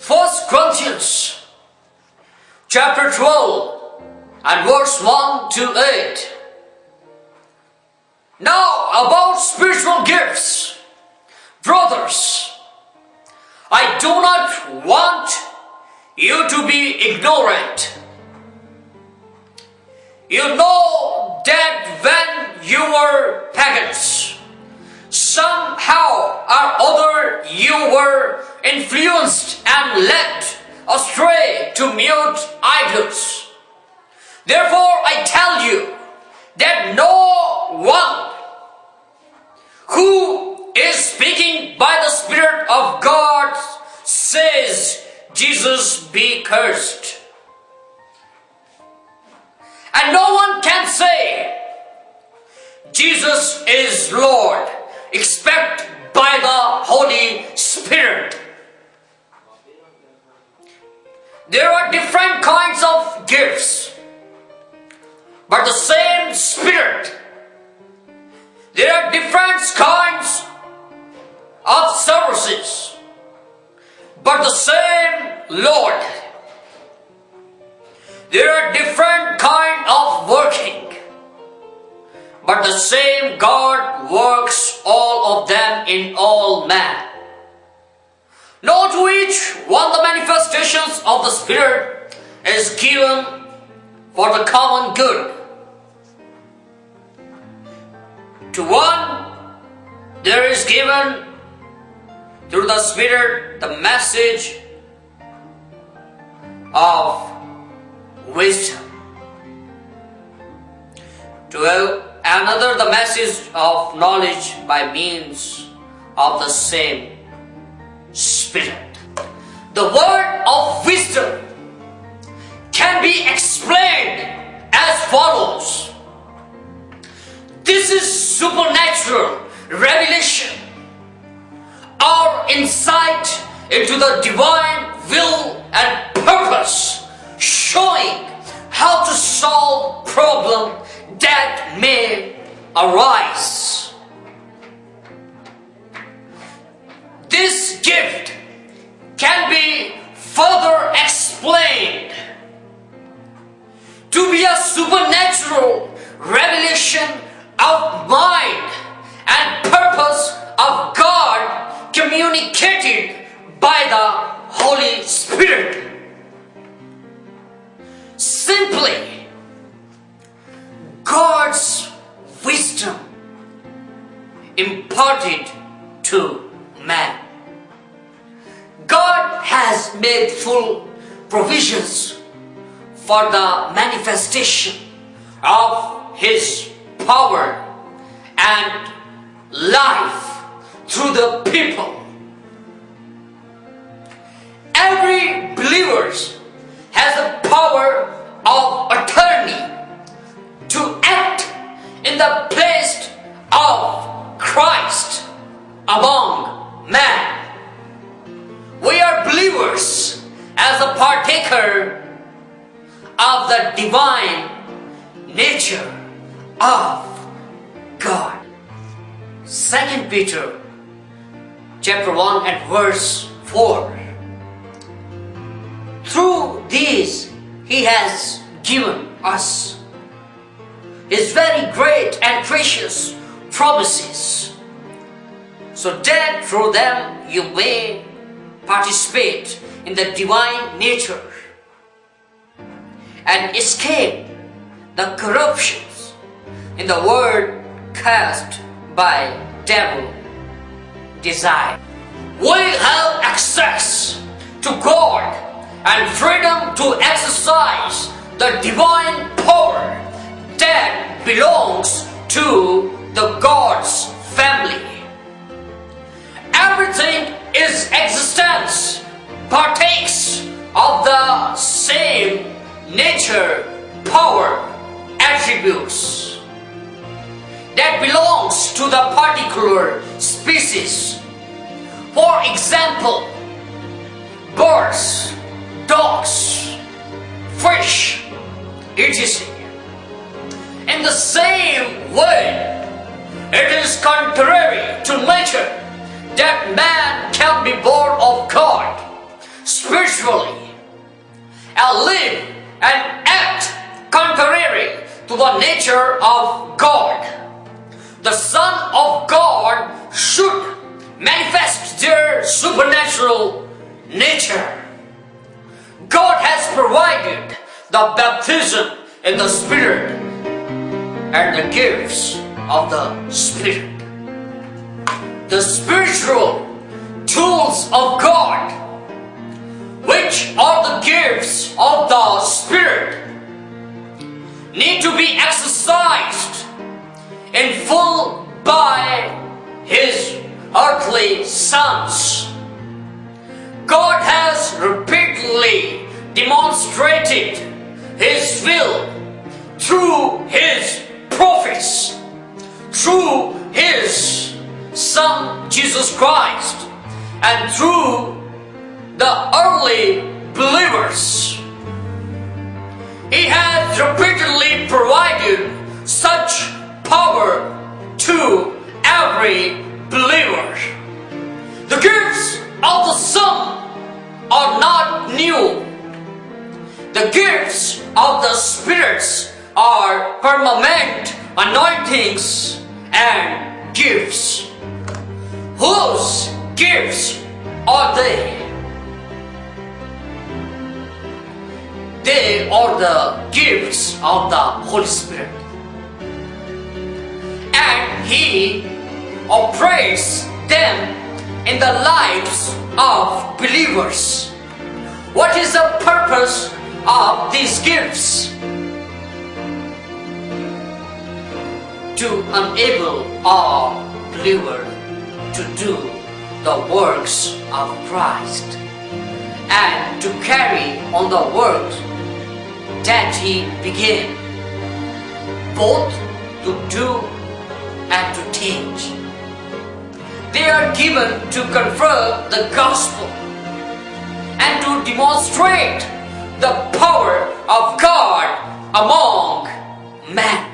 1 Corinthians chapter 12 and verse 1 to 8. Now about spiritual gifts, brothers, I do not want you to be ignorant. You know that when you were pagans, somehow or other you were influenced and led astray to mute idols. Therefore I tell you that no one who is speaking by the Spirit of God says Jesus be cursed. And no one can say Jesus is Lord except by the Holy Spirit. There are different kinds of gifts, but the same Spirit. There are different kinds of services, but the same Lord. There are different kinds of working, but the same God works all of them in all men. Now to each one the manifestations of the Spirit is given for the common good. To one there is given through the Spirit the message of wisdom. To another the message of knowledge by means of the same Spirit. The word of wisdom can be explained as follows. This is supernatural revelation or insight into the divine will and purpose, showing how to solve problems that may arise. This gift can be further explained to be a supernatural revelation of mind and purpose of God communicated by the Holy Spirit. Simply, God's wisdom imparted to man. God has made full provisions for the manifestation of His power and life through the people. Every believer has the power of attorney to act in the place of Christ among men. We are believers as a partaker of the divine nature of God. 2 Peter chapter 1 and verse 4. Through these He has given us His very great and precious promises, so that through them you may participate in the divine nature and escape the corruptions in the world cast by devil desire. We have access to God and freedom to exercise the divine power that belongs to the God's family. Everything is existence partakes of the same nature, power, attributes that belongs to the particular species. For example, birds, dogs, fish, etc. In the same way, it is contrary to nature that man can be born of God spiritually and live and act contrary to the nature of God. The Son of God should manifest their supernatural nature. God has provided the baptism in the Spirit and the gifts of the Spirit. The spiritual tools of God, which are the gifts of the Spirit, need to be exercised in full by His earthly sons. God has repeatedly demonstrated His will through His prophets, through His Son Jesus Christ, and through the early believers. He has repeatedly provided such power to every believer. The gifts of the Son are not new. The gifts of the spirits are permanent anointings and gifts. Whose gifts are they? They are the gifts of the Holy Spirit. And He operates them in the lives of believers. What is the purpose of these gifts? To enable all believers to do the works of Christ and to carry on the works that He began, both to do and to teach. They are given to confirm the gospel and to demonstrate the power of God among men.